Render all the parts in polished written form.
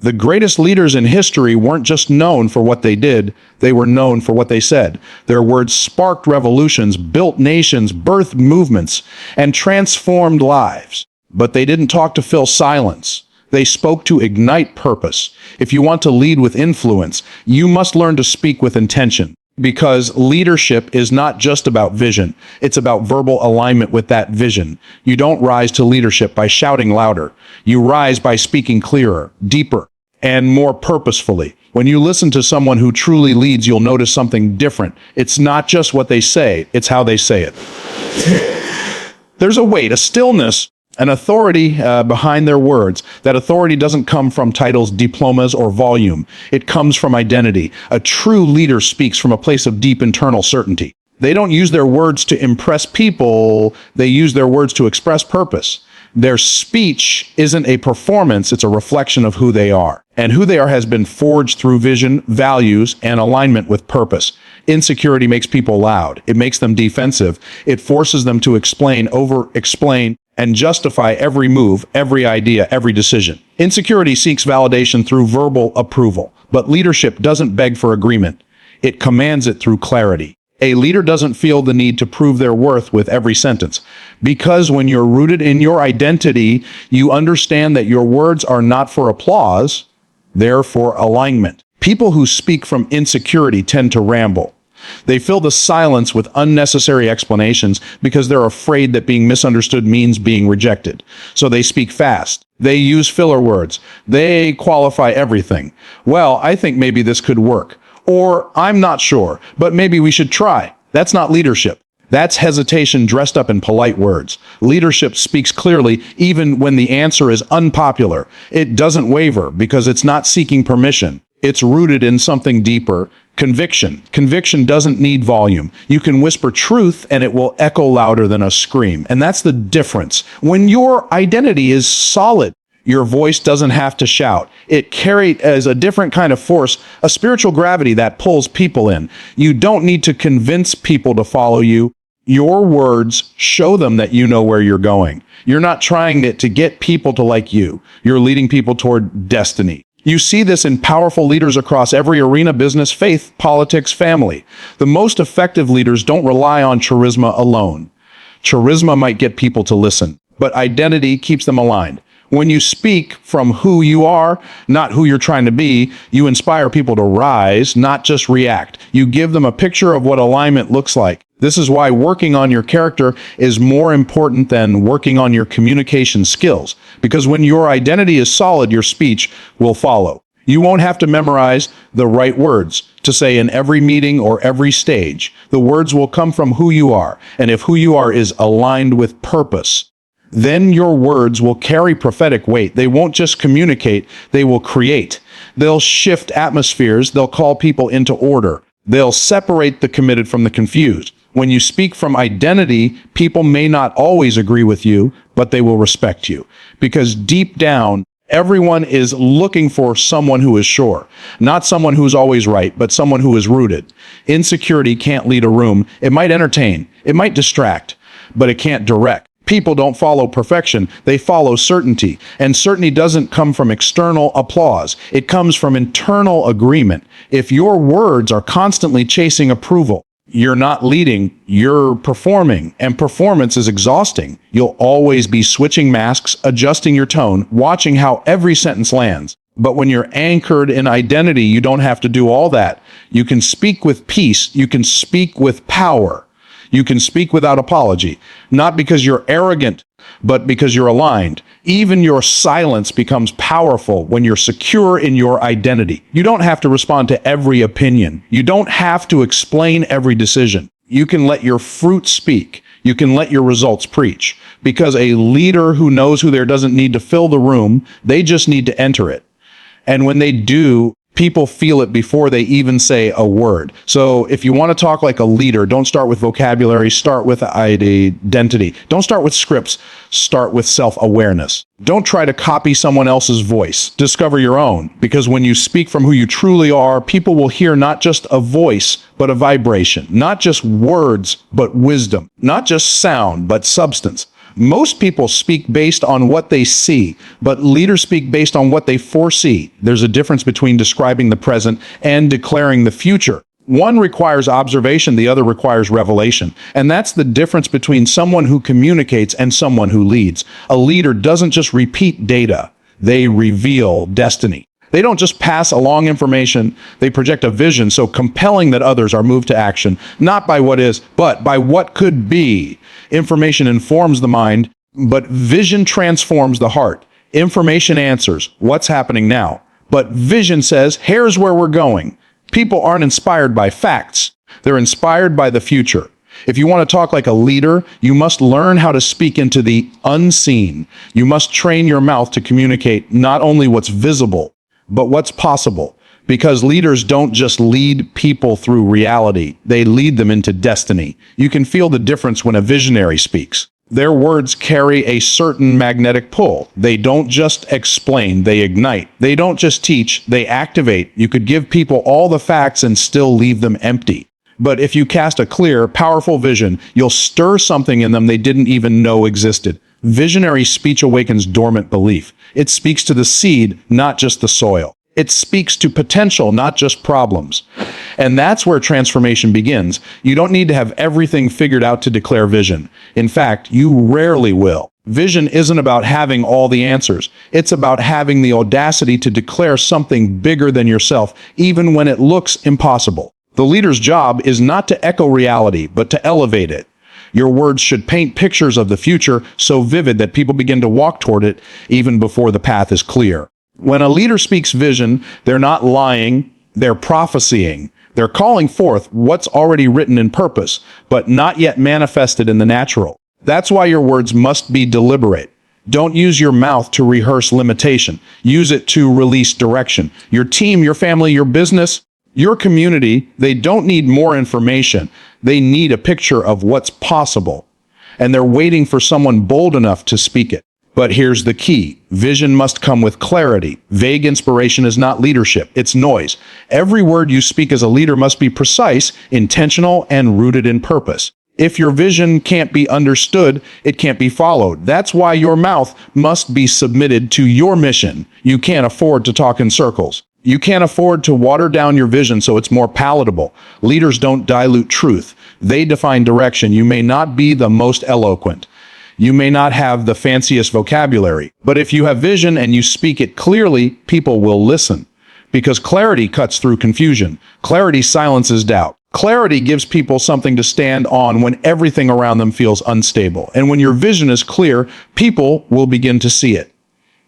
The greatest leaders in history weren't just known for what they did, they were known for what they said. Their words sparked revolutions, built nations, birthed movements, and transformed lives. But they didn't talk to fill silence. They spoke to ignite purpose. If you want to lead with influence, you must learn to speak with intention. Because leadership is not just about vision, it's about verbal alignment with that vision. You don't rise to leadership by shouting louder. You rise by speaking clearer, deeper, and more purposefully. When you listen to someone who truly leads, you'll notice something different. It's not just what they say, it's how they say it. There's a weight, a stillness, an authority behind their words. That authority doesn't come from titles, diplomas, or volume. It comes from identity. A true leader speaks from a place of deep internal certainty. They don't use their words to impress people. They use their words to express purpose. Their speech isn't a performance, it's a reflection of who they are. And who they are has been forged through vision, values, and alignment with purpose. Insecurity makes people loud. It makes them defensive. It forces them to explain, over-explain, and justify every move, every idea, every decision. Insecurity seeks validation through verbal approval, but leadership doesn't beg for agreement. It commands it through clarity. A leader doesn't feel the need to prove their worth with every sentence, because when you're rooted in your identity, you understand that your words are not for applause, they're for alignment. People who speak from insecurity tend to ramble. They fill the silence with unnecessary explanations because they're afraid that being misunderstood means being rejected. So they speak fast. They use filler words. They qualify everything. Well, I think maybe this could work. Or, I'm not sure, but maybe we should try. That's not leadership. That's hesitation dressed up in polite words. Leadership speaks clearly even when the answer is unpopular. It doesn't waver because it's not seeking permission. It's rooted in something deeper. Conviction. Conviction doesn't need volume. You can whisper truth and it will echo louder than a scream. And that's the difference. When your identity is solid, your voice doesn't have to shout. It carries a different kind of force, a spiritual gravity that pulls people in. You don't need to convince people to follow you. Your words show them that you know where you're going. You're not trying to get people to like you. You're leading people toward destiny. You see this in powerful leaders across every arena: business, faith, politics, family. The most effective leaders don't rely on charisma alone. Charisma might get people to listen, but identity keeps them aligned. When you speak from who you are, not who you're trying to be, you inspire people to rise, not just react. You give them a picture of what alignment looks like. This is why working on your character is more important than working on your communication skills. Because when your identity is solid, your speech will follow. You won't have to memorize the right words to say in every meeting or every stage. The words will come from who you are. And if who you are is aligned with purpose, then your words will carry prophetic weight. They won't just communicate, they will create. They'll shift atmospheres, they'll call people into order. They'll separate the committed from the confused. When you speak from identity, people may not always agree with you, but they will respect you. Because deep down, everyone is looking for someone who is sure. Not someone who's always right, but someone who is rooted. Insecurity can't lead a room. It might entertain, it might distract, but it can't direct. People don't follow perfection, they follow certainty. And certainty doesn't come from external applause. It comes from internal agreement. If your words are constantly chasing approval, you're not leading, you're performing. And performance is exhausting. You'll always be switching masks, adjusting your tone, watching how every sentence lands. But when you're anchored in identity, you don't have to do all that. You can speak with peace. You can speak with power. You can speak without apology, not because you're arrogant, but because you're aligned. Even your silence becomes powerful when you're secure in your identity. You don't have to respond to every opinion. You don't have to explain every decision. You can let your fruit speak. You can let your results preach. Because a leader who knows who there doesn't need to fill the room, they just need to enter it. And when they do, people feel it before they even say a word. So if you want to talk like a leader, don't start with vocabulary, start with identity. Don't start with scripts, start with self-awareness. Don't try to copy someone else's voice. Discover your own. Because when you speak from who you truly are, people will hear not just a voice, but a vibration. Not just words, but wisdom. Not just sound, but substance. Most people speak based on what they see, but leaders speak based on what they foresee. There's a difference between describing the present and declaring the future. One requires observation, the other requires revelation. And that's the difference between someone who communicates and someone who leads. A leader doesn't just repeat data, they reveal destiny. They don't just pass along information, they project a vision so compelling that others are moved to action, not by what is, but by what could be. Information informs the mind, but vision transforms the heart. Information answers what's happening now, but vision says, here's where we're going. People aren't inspired by facts. They're inspired by the future. If you want to talk like a leader, you must learn how to speak into the unseen. You must train your mouth to communicate not only what's visible, but what's possible. Because leaders don't just lead people through reality, they lead them into destiny. You can feel the difference when a visionary speaks. Their words carry a certain magnetic pull. They don't just explain, they ignite. They don't just teach, they activate. You could give people all the facts and still leave them empty. But if you cast a clear, powerful vision, you'll stir something in them they didn't even know existed. Visionary speech awakens dormant belief. It speaks to the seed, not just the soil. It speaks to potential, not just problems. And that's where transformation begins. You don't need to have everything figured out to declare vision. In fact, you rarely will. Vision isn't about having all the answers. It's about having the audacity to declare something bigger than yourself, even when it looks impossible. The leader's job is not to echo reality, but to elevate it. Your words should paint pictures of the future so vivid that people begin to walk toward it even before the path is clear. When a leader speaks vision, they're not lying, they're prophesying. They're calling forth what's already written in purpose, but not yet manifested in the natural. That's why your words must be deliberate. Don't use your mouth to rehearse limitation. Use it to release direction. Your team, your family, your business, your community, they don't need more information. They need a picture of what's possible. And they're waiting for someone bold enough to speak it. But here's the key. Vision must come with clarity. Vague inspiration is not leadership, it's noise. Every word you speak as a leader must be precise, intentional, and rooted in purpose. If your vision can't be understood, it can't be followed. That's why your mouth must be submitted to your mission. You can't afford to talk in circles. You can't afford to water down your vision so it's more palatable. Leaders don't dilute truth. They define direction. You may not be the most eloquent. You may not have the fanciest vocabulary, but if you have vision and you speak it clearly, people will listen. Because clarity cuts through confusion. Clarity silences doubt. Clarity gives people something to stand on when everything around them feels unstable. And when your vision is clear, people will begin to see it,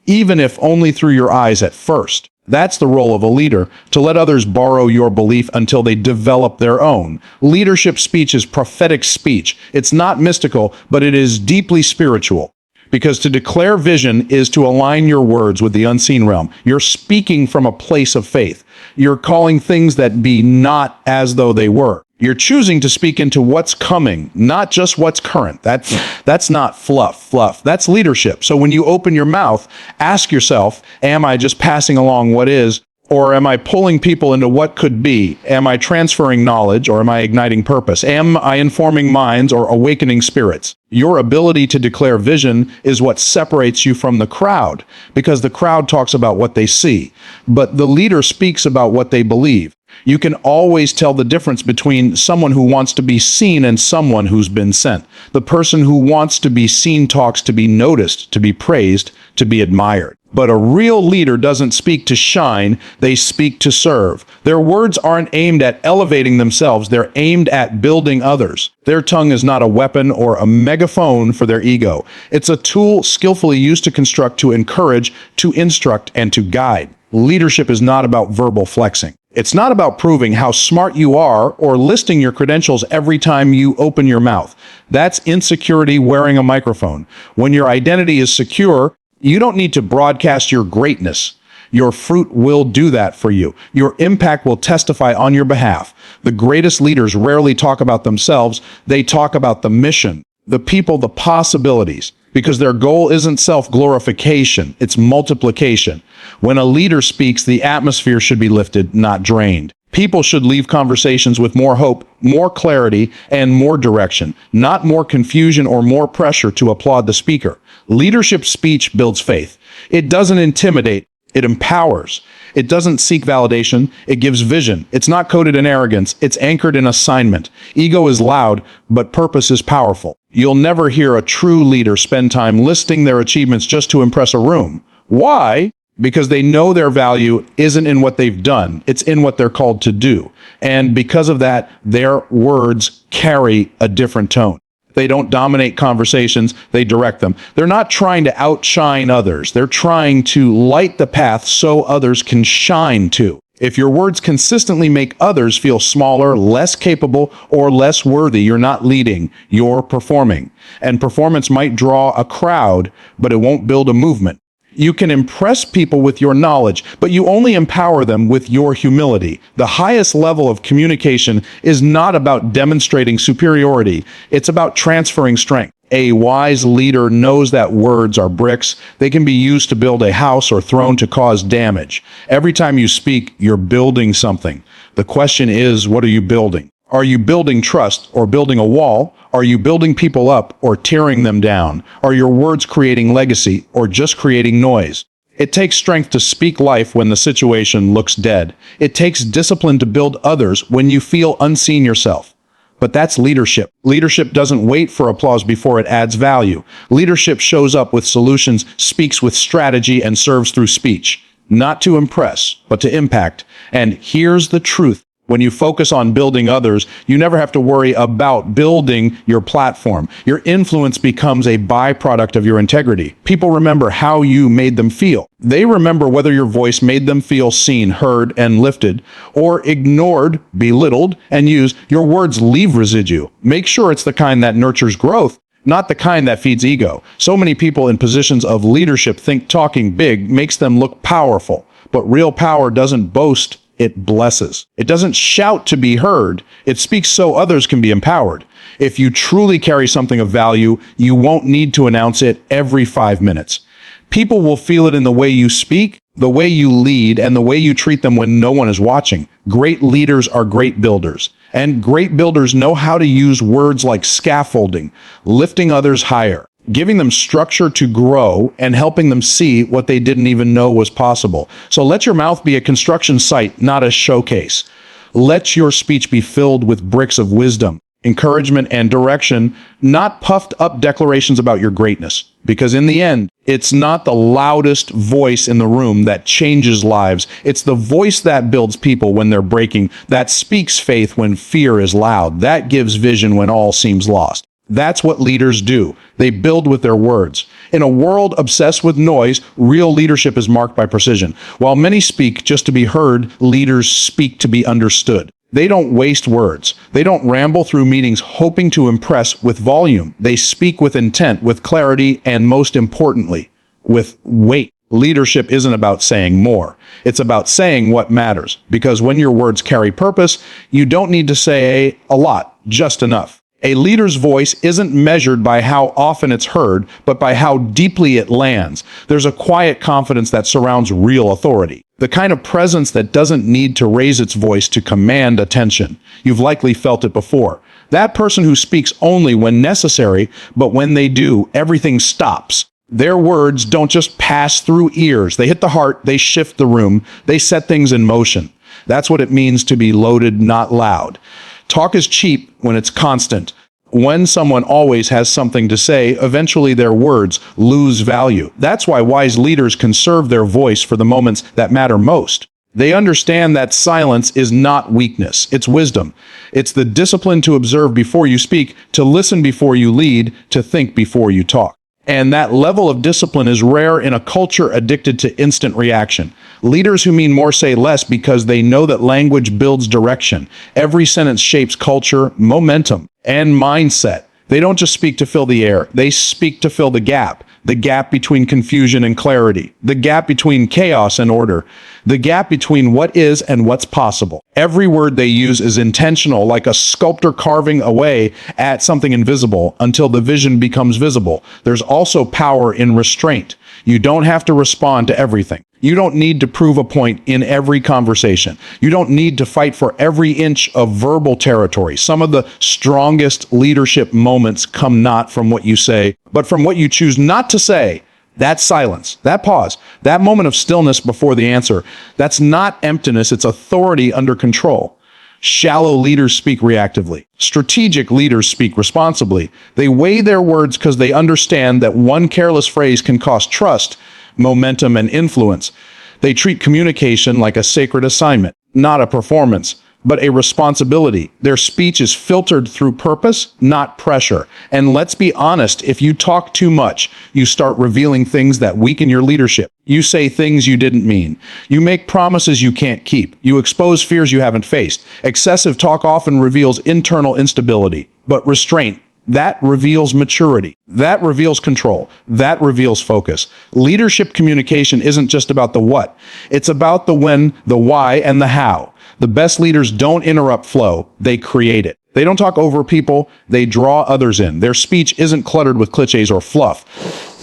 even if only through your eyes at first. That's the role of a leader, to let others borrow your belief until they develop their own. Leadership speech is prophetic speech. It's not mystical, but it is deeply spiritual. Because to declare vision is to align your words with the unseen realm. You're speaking from a place of faith. You're calling things that be not as though they were. You're choosing to speak into what's coming, not just what's current. That's not fluff. That's leadership. So when you open your mouth, ask yourself, am I just passing along what is, or am I pulling people into what could be? Am I transferring knowledge, or am I igniting purpose? Am I informing minds or awakening spirits? Your ability to declare vision is what separates you from the crowd, because the crowd talks about what they see, but the leader speaks about what they believe. You can always tell the difference between someone who wants to be seen and someone who's been sent. The person who wants to be seen talks to be noticed, to be praised, to be admired. But a real leader doesn't speak to shine, they speak to serve. Their words aren't aimed at elevating themselves, they're aimed at building others. Their tongue is not a weapon or a megaphone for their ego. It's a tool skillfully used to construct, to encourage, to instruct, and to guide. Leadership is not about verbal flexing. It's not about proving how smart you are or listing your credentials every time you open your mouth. That's insecurity wearing a microphone. When your identity is secure, you don't need to broadcast your greatness. Your fruit will do that for you. Your impact will testify on your behalf. The greatest leaders rarely talk about themselves. They talk about the mission, the people, the possibilities, because their goal isn't self-glorification, it's multiplication. When a leader speaks, the atmosphere should be lifted, not drained. People should leave conversations with more hope, more clarity, and more direction, not more confusion or more pressure to applaud the speaker. Leadership speech builds faith. It doesn't intimidate, it empowers. It doesn't seek validation, it gives vision. It's not coded in arrogance, it's anchored in assignment. Ego is loud, but purpose is powerful. You'll never hear a true leader spend time listing their achievements just to impress a room. Why? Because they know their value isn't in what they've done, it's in what they're called to do. And because of that, their words carry a different tone. They don't dominate conversations, they direct them. They're not trying to outshine others, they're trying to light the path so others can shine too. If your words consistently make others feel smaller, less capable, or less worthy, you're not leading, you're performing. And performance might draw a crowd, but it won't build a movement. You can impress people with your knowledge, but you only empower them with your humility. The highest level of communication is not about demonstrating superiority. It's about transferring strength. A wise leader knows that words are bricks. They can be used to build a house or thrown to cause damage. Every time you speak, you're building something. The question is, what are you building? Are you building trust or building a wall? Are you building people up or tearing them down? Are your words creating legacy or just creating noise? It takes strength to speak life when the situation looks dead. It takes discipline to build others when you feel unseen yourself. But that's leadership. Leadership doesn't wait for applause before it adds value. Leadership shows up with solutions, speaks with strategy, and serves through speech. Not to impress, but to impact. And here's the truth. When you focus on building others, you never have to worry about building your platform. Your influence becomes a byproduct of your integrity. People remember how you made them feel. They remember whether your voice made them feel seen, heard, and lifted, or ignored, belittled, and used. Your words leave residue. Make sure it's the kind that nurtures growth, not the kind that feeds ego. So many people in positions of leadership think talking big makes them look powerful, but real power doesn't boast. It blesses. It doesn't shout to be heard. It speaks so others can be empowered. If you truly carry something of value, you won't need to announce it every 5 minutes. People will feel it in the way you speak, the way you lead, and the way you treat them when no one is watching. Great leaders are great builders. And great builders know how to use words like scaffolding, lifting others higher, giving them structure to grow, and helping them see what they didn't even know was possible. So let your mouth be a construction site, not a showcase. Let your speech be filled with bricks of wisdom, encouragement, and direction, not puffed up declarations about your greatness. Because in the end, it's not the loudest voice in the room that changes lives. It's the voice that builds people when they're breaking, that speaks faith when fear is loud, that gives vision when all seems lost. That's what leaders do. They build with their words. In a world obsessed with noise, real leadership is marked by precision. While many speak just to be heard, leaders speak to be understood. They don't waste words. They don't ramble through meetings hoping to impress with volume. They speak with intent, with clarity, and most importantly, with weight. Leadership isn't about saying more. It's about saying what matters. Because when your words carry purpose, you don't need to say a lot, just enough. A leader's voice isn't measured by how often it's heard, but by how deeply it lands. There's a quiet confidence that surrounds real authority. The kind of presence that doesn't need to raise its voice to command attention. You've likely felt it before. That person who speaks only when necessary, but when they do, everything stops. Their words don't just pass through ears. They hit the heart, they shift the room, they set things in motion. That's what it means to be loaded, not loud. Talk is cheap when it's constant. When someone always has something to say, eventually their words lose value. That's why wise leaders conserve their voice for the moments that matter most. They understand that silence is not weakness, it's wisdom. It's the discipline to observe before you speak, to listen before you lead, to think before you talk. And that level of discipline is rare in a culture addicted to instant reaction. Leaders who mean more say less because they know that language builds direction. Every sentence shapes culture, momentum, and mindset. They don't just speak to fill the air, they speak to fill the gap between confusion and clarity, the gap between chaos and order, the gap between what is and what's possible. Every word they use is intentional, like a sculptor carving away at something invisible until the vision becomes visible. There's also power in restraint. You don't have to respond to everything. You don't need to prove a point in every conversation. You don't need to fight for every inch of verbal territory. Some of the strongest leadership moments come not from what you say, but from what you choose not to say. That silence, that pause, that moment of stillness before the answer, that's not emptiness, it's authority under control. Shallow leaders speak reactively. Strategic leaders speak responsibly. They weigh their words because they understand that one careless phrase can cost trust, momentum, and influence. They treat communication like a sacred assignment, not a performance, but a responsibility. Their speech is filtered through purpose, not pressure. And let's be honest, if you talk too much, you start revealing things that weaken your leadership. You say things you didn't mean. You make promises you can't keep. You expose fears you haven't faced. Excessive talk often reveals internal instability, but restraint, that reveals maturity. That reveals control. That reveals focus. Leadership communication isn't just about the what. It's about the when, the why, and the how. The best leaders don't interrupt flow. They create it. They don't talk over people. They draw others in. Their speech isn't cluttered with cliches or fluff.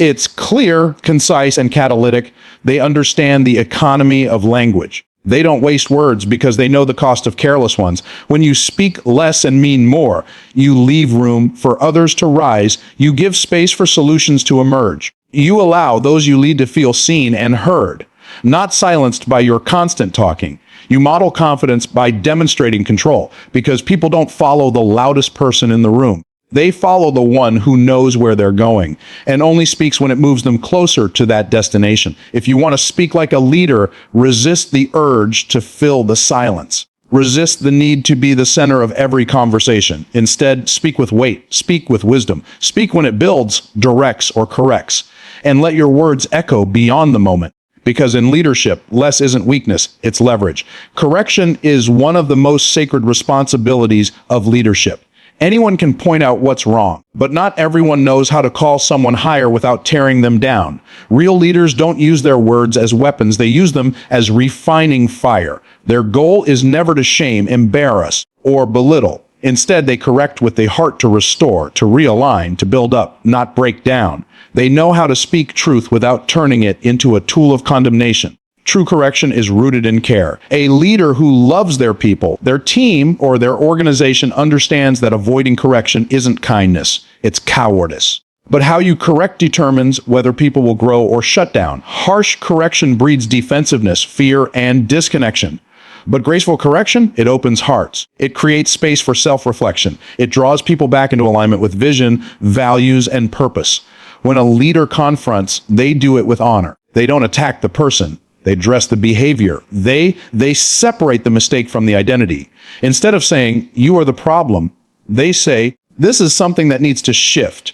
It's clear, concise, and catalytic. They understand the economy of language. They don't waste words because they know the cost of careless ones. When you speak less and mean more, you leave room for others to rise. You give space for solutions to emerge. You allow those you lead to feel seen and heard, not silenced by your constant talking. You model confidence by demonstrating control because people don't follow the loudest person in the room. They follow the one who knows where they're going and only speaks when it moves them closer to that destination. If you want to speak like a leader, resist the urge to fill the silence. Resist the need to be the center of every conversation. Instead, speak with weight, speak with wisdom. Speak when it builds, directs, or corrects. And let your words echo beyond the moment. Because in leadership, less isn't weakness, it's leverage. Correction is one of the most sacred responsibilities of leadership. Anyone can point out what's wrong, but not everyone knows how to call someone higher without tearing them down. Real leaders don't use their words as weapons, they use them as refining fire. Their goal is never to shame, embarrass, or belittle. Instead, they correct with the heart to restore, to realign, to build up, not break down. They know how to speak truth without turning it into a tool of condemnation. True correction is rooted in care. A leader who loves their people, their team, or their organization understands that avoiding correction isn't kindness, it's cowardice. But how you correct determines whether people will grow or shut down. Harsh correction breeds defensiveness, fear, and disconnection. But graceful correction, it opens hearts. It creates space for self-reflection. It draws people back into alignment with vision, values, and purpose. When a leader confronts, they do it with honor. They don't attack the person. They address the behavior. They separate the mistake from the identity. Instead of saying, you are the problem, they say, this is something that needs to shift.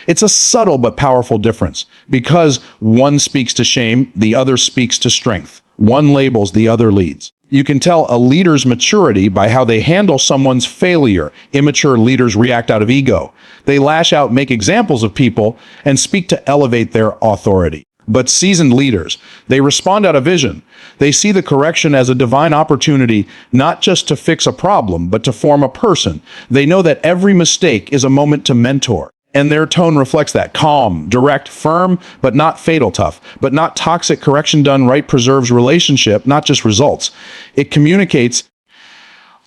It's a subtle but powerful difference. Because one speaks to shame, the other speaks to strength. One labels, the other leads. You can tell a leader's maturity by how they handle someone's failure. Immature leaders react out of ego. They lash out, make examples of people, and speak to elevate their authority. But seasoned leaders, they respond out of vision. They see the correction as a divine opportunity, not just to fix a problem, but to form a person. They know that every mistake is a moment to mentor. And their tone reflects that. Calm, direct, firm, but not fatal tough, but not toxic. Correction done right preserves relationship, not just results. It communicates,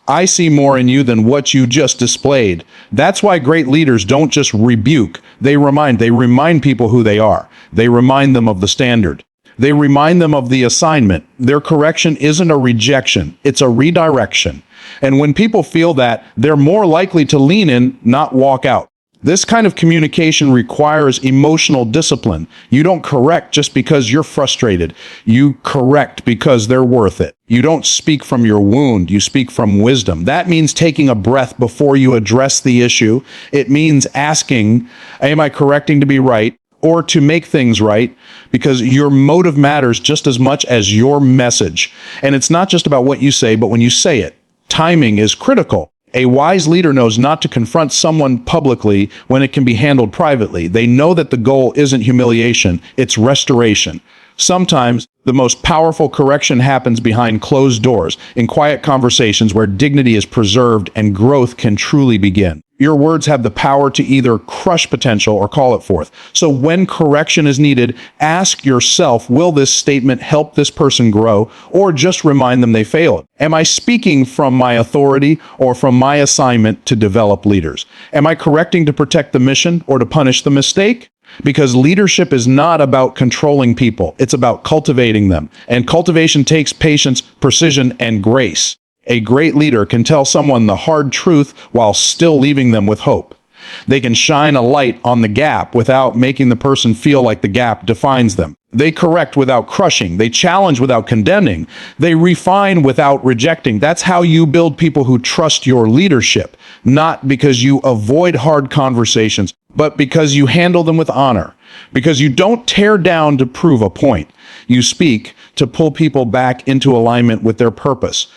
I see more in you than what you just displayed. That's why great leaders don't just rebuke. They remind people who they are. They remind them of the standard. They remind them of the assignment. Their correction isn't a rejection. It's a redirection. And when people feel that, they're more likely to lean in, not walk out. This kind of communication requires emotional discipline. You don't correct just because you're frustrated. You correct because they're worth it. You don't speak from your wound. You speak from wisdom. That means taking a breath before you address the issue. It means asking, am I correcting to be right or to make things right? Because your motive matters just as much as your message. And it's not just about what you say, but when you say it. Timing is critical. A wise leader knows not to confront someone publicly when it can be handled privately. They know that the goal isn't humiliation, it's restoration. Sometimes the most powerful correction happens behind closed doors, in quiet conversations where dignity is preserved and growth can truly begin. Your words have the power to either crush potential or call it forth. So when correction is needed, ask yourself, will this statement help this person grow or just remind them they failed? Am I speaking from my authority or from my assignment to develop leaders? Am I correcting to protect the mission or to punish the mistake? Because leadership is not about controlling people. It's about cultivating them. And cultivation takes patience, precision, and grace. A great leader can tell someone the hard truth while still leaving them with hope. They can shine a light on the gap without making the person feel like the gap defines them. They correct without crushing. They challenge without condemning. They refine without rejecting. That's how you build people who trust your leadership, not because you avoid hard conversations, but because you handle them with honor, because you don't tear down to prove a point. You speak to pull people back into alignment with their purpose.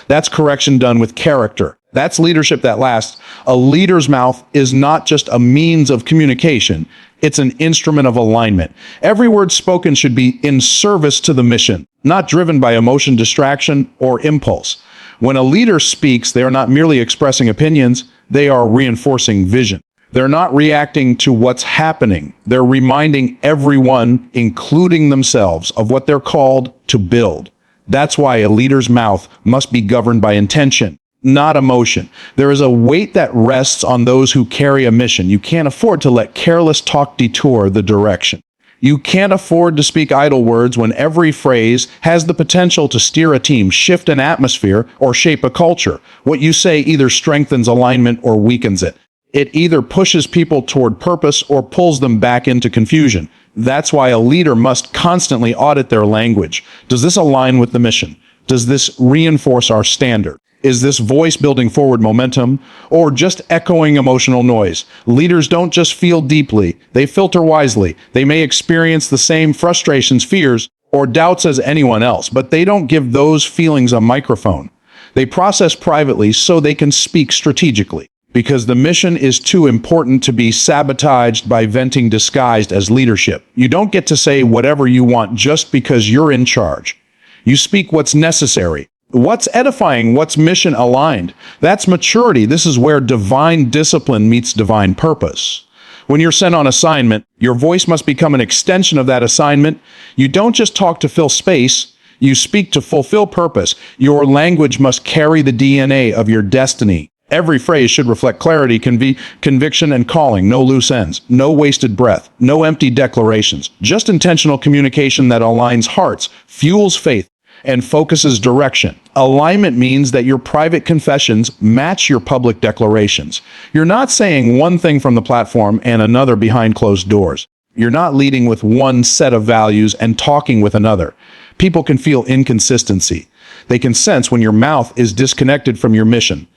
That's correction done with character. That's leadership that lasts. A leader's mouth is not just a means of communication. It's an instrument of alignment. Every word spoken should be in service to the mission, not driven by emotion, distraction, or impulse. When a leader speaks, they are not merely expressing opinions, they are reinforcing vision. They're not reacting to what's happening. They're reminding everyone, including themselves, of what they're called to build. That's why a leader's mouth must be governed by intention, not emotion. There is a weight that rests on those who carry a mission. You can't afford to let careless talk detour the direction. You can't afford to speak idle words when every phrase has the potential to steer a team, shift an atmosphere, or shape a culture. What you say either strengthens alignment or weakens it. It either pushes people toward purpose or pulls them back into confusion. That's why a leader must constantly audit their language. Does this align with the mission? Does this reinforce our standard? Is this voice building forward momentum or just echoing emotional noise? Leaders don't just feel deeply, they filter wisely. They may experience the same frustrations, fears, or doubts as anyone else, but they don't give those feelings a microphone. They process privately so they can speak strategically. Because the mission is too important to be sabotaged by venting disguised as leadership. You don't get to say whatever you want just because you're in charge. You speak what's necessary, what's edifying, what's mission aligned. That's maturity. This is where divine discipline meets divine purpose. When you're sent on assignment, your voice must become an extension of that assignment. You don't just talk to fill space. You speak to fulfill purpose. Your language must carry the DNA of your destiny. Every phrase should reflect clarity, conviction, and calling. No loose ends, no wasted breath, no empty declarations. Just intentional communication that aligns hearts, fuels faith, and focuses direction. Alignment means that your private confessions match your public declarations. You're not saying one thing from the platform and another behind closed doors. You're not leading with one set of values and talking with another. People can feel inconsistency. They can sense when your mouth is disconnected from your mission.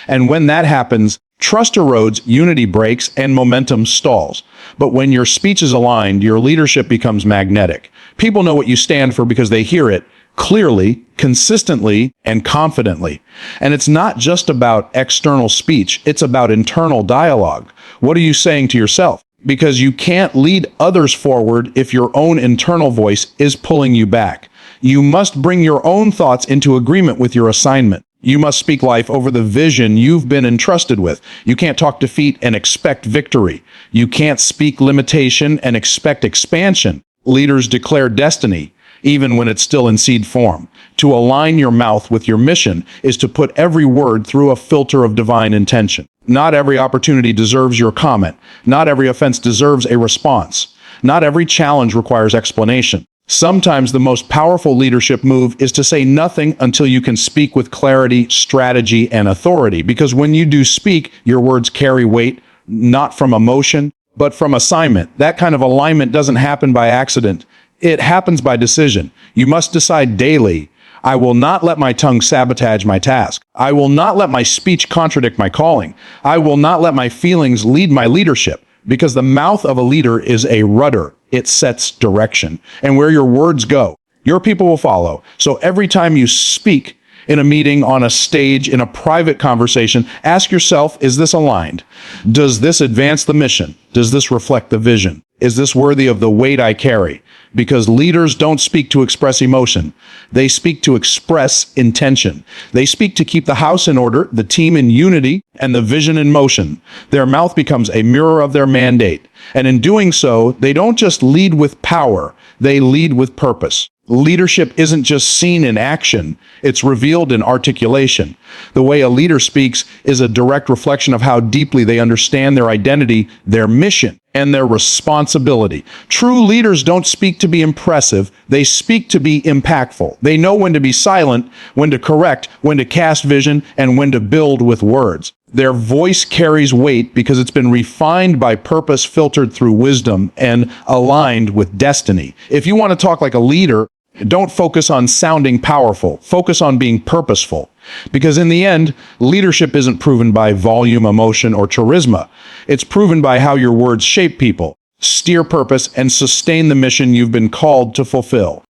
And when that happens, trust erodes, unity breaks, and momentum stalls. But when your speech is aligned, your leadership becomes magnetic. People know what you stand for because they hear it clearly, consistently, and confidently. And it's not just about external speech, it's about internal dialogue. What are you saying to yourself? Because you can't lead others forward if your own internal voice is pulling you back. You must bring your own thoughts into agreement with your assignment. You must speak life over the vision you've been entrusted with. You can't talk defeat and expect victory. You can't speak limitation and expect expansion. Leaders declare destiny, even when it's still in seed form. To align your mouth with your mission is to put every word through a filter of divine intention. Not every opportunity deserves your comment. Not every offense deserves a response. Not every challenge requires explanation. Sometimes the most powerful leadership move is to say nothing until you can speak with clarity, strategy, and authority. Because when you do speak, your words carry weight, not from emotion, but from assignment. That kind of alignment doesn't happen by accident. It happens by decision. You must decide daily, I will not let my tongue sabotage my task. I will not let my speech contradict my calling. I will not let my feelings lead my leadership. Because the mouth of a leader is a rudder. It sets direction. And where your words go, your people will follow. So every time you speak in a meeting, on a stage, in a private conversation, ask yourself, is this aligned? Does this advance the mission? Does this reflect the vision? Is this worthy of the weight I carry? Because leaders don't speak to express emotion. They speak to express intention. They speak to keep the house in order, the team in unity, and the vision in motion. Their mouth becomes a mirror of their mandate. And in doing so, they don't just lead with power, they lead with purpose. Leadership isn't just seen in action, it's revealed in articulation. The way a leader speaks is a direct reflection of how deeply they understand their identity, their mission, and their responsibility. True leaders don't speak to be impressive, they speak to be impactful. They know when to be silent, when to correct, when to cast vision, and when to build with words. Their voice carries weight because it's been refined by purpose, filtered through wisdom, and aligned with destiny. If you want to talk like a leader, don't focus on sounding powerful. Focus on being purposeful. Because in the end, leadership isn't proven by volume, emotion, or charisma. It's proven by how your words shape people, steer purpose, and sustain the mission you've been called to fulfill.